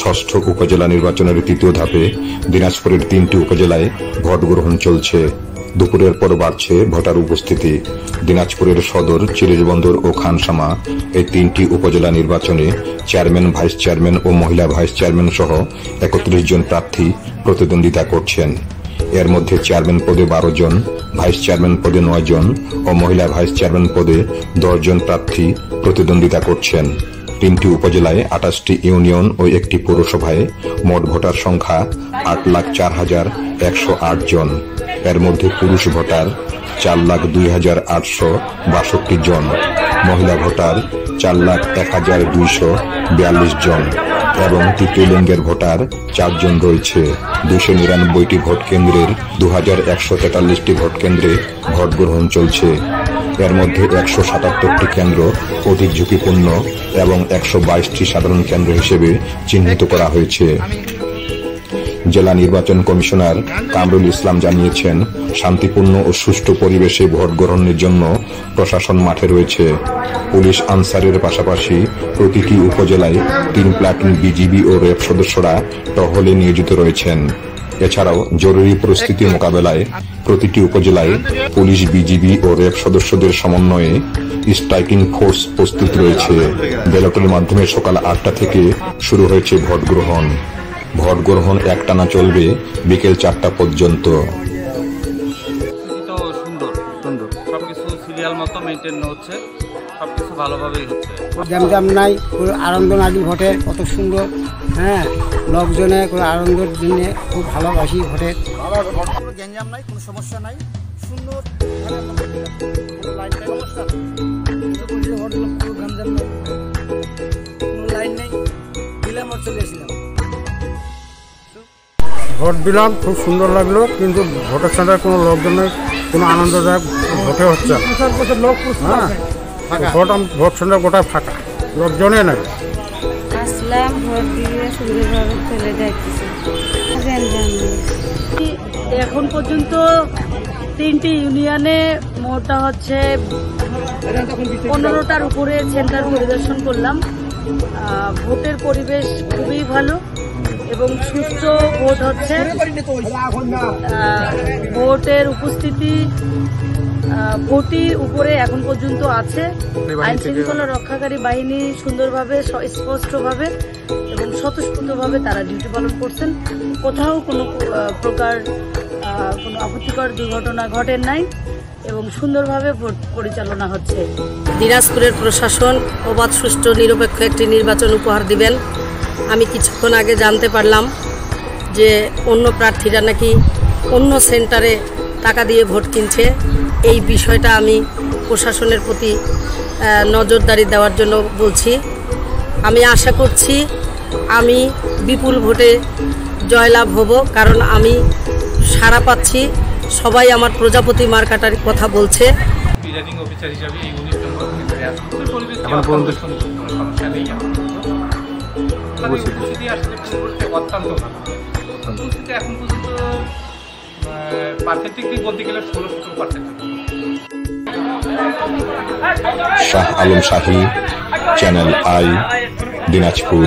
ষষ্ঠ উপজেলা নির্বাচনের তৃতীয় ধাপে দিনাজপুরের 3টি উপজেলায় ভোট গ্রহণ চলছে। দুপুরের পর বাড়ছে ভোটার উপস্থিতি। দিনাজপুরের সদর, চিরিজবন্দর ও খানসামা এই 3টি উপজেলা নির্বাচনে চেয়ারম্যান, ভাইস চেয়ারম্যান ও মহিলা ভাইস চেয়ারম্যান সহ 31 জন প্রার্থী প্রতিদ্বন্দ্বিতা করছেন। এর মধ্যে চেয়ারম্যান পদে 12 জন, ভাইস চেয়ারম্যান পদে 9 জন ও মহিলা ভাইস চেয়ারম্যান পদে 10 জন প্রার্থী প্রতিদ্বন্দ্বিতা করছেন। 3টি উপজেলায় 28টি ইউনিয়ন ও 1টি পৌরসভায় মোট ভোটার সংখ্যা 8,04,108 জন। এর মধ্যে পুরুষ ভোটার 4,02,862 জন, মহিলা ভোটার 4,01,242 জন এবং তৃতীয় লিঙ্গের ভোটার 4 জন রয়েছে। 299টি ভোট কেন্দ্রের 2,143টি ভোট কেন্দ্রে ভোট গ্রহণ চলছে। এর মধ্যে 177টি কেন্দ্র অধিক ঝুঁকিপূর্ণ এবং 122টি সাধারণ কেন্দ্র হিসেবে চিহ্নিত করা হয়েছে। জেলা নির্বাচন কমিশনার কামরুল ইসলাম জানিয়েছেন, শান্তিপূর্ণ ও সুষ্ঠু পরিবেশে ভোট গ্রহণের জন্য প্রশাসন মাঠে রয়েছে। পুলিশ আনসারের পাশাপাশি প্রতিটি উপজেলায় 3 প্লাটুন বিজিবি ও র্যাব সদস্যরা টহলে নিয়োজিত রয়েছেন। এছাড়াও জরুরি পরিস্থিতি মোকাবেলায় প্রতিটি উপজেলায় পুলিশ, বিজিবি ও র্যাব সদস্যদের সমন্বয়ে স্ট্রাইকিং ফোর্স প্রস্তুত রয়েছে। ব্যালটের মাধ্যমে সকাল 8টা থেকে শুরু হয়েছে ভোট গ্রহণ। ভোট গ্রহণ একটানা চলবে বিকেল 4টা পর্যন্ত। সুন্দর সবকিছু সিরিয়াল মতো মেনটেন হচ্ছে, সবকিছু ভালোভাবেই হচ্ছে। জ্যাম নাই, কোনো আনন্দ নাগি ভোটে কত সুন্দর। হ্যাঁ, লোকজনে কোনো আনন্দের জন্য খুব ভালোবাসি ভোটে। কোনো গ্যাঞ্জাম নাই, কোনো সমস্যা নাই, সুন্দর লাইন নেই, দিলাম আর চলে এসেছিলাম। ভোট দিলাম, খুব সুন্দর লাগলো, কিন্তু ভোটের সেন্টারে কোনো লোকজনের কোনো আনন্দদায়ক ভোটে হচ্ছে। হ্যাঁ, ভোট সেন্টার গোটায় ফাঁকা, লোকজনে নাই। আসলাম, ভোট দিয়ে সুন্দরভাবে চলে যাচ্ছি। এখন পর্যন্ত 3টি ইউনিয়নে মোটটা হচ্ছে 15টার উপরে সেন্টার পরিদর্শন করলাম। ভোটের পরিবেশ খুবই ভালো এবং সুষ্ঠু ভোট হচ্ছে। ভোটের উপস্থিতি ভোটির উপরে এখন পর্যন্ত আছে। আইন শৃঙ্খলা রক্ষাকারী বাহিনী সুন্দরভাবে, স্পষ্টভাবে এবং স্বতঃস্ফূর্তভাবে তারা ডিউটি পালন করছেন। কোথাও কোনো প্রকার কোনো আপত্তিকর দুর্ঘটনা ঘটে নাই এবং সুন্দরভাবে ভোট পরিচালনা হচ্ছে। দিনাজপুরের প্রশাসন অবাধ, সুষ্ঠু, নিরপেক্ষ একটি নির্বাচন উপহার দিবেন। আমি কিছুক্ষণ আগে জানতে পারলাম যে অন্য প্রার্থীরা নাকি অন্য সেন্টারে টাকা দিয়ে ভোট কিনছে। এই বিষয়টা আমি প্রশাসনের প্রতি নজরদারি দেওয়ার জন্য বলছি। আমি আশা করছি আমি বিপুল ভোটে জয়লাভ হব, কারণ আমি সাড়া পাচ্ছি, সবাই আমার প্রজাপতি মার্কাটার কথা বলছে। প্রিজাইডিং অফিসার হিসাবে এই 19 নম্বর অত্যন্ত ভালো। এখন পর্যন্ত পার্সেন্টেজ বলতে গেলে 16-17%। শাহ আলম শাহী, চ্যানেল আই, দিনাজপুর।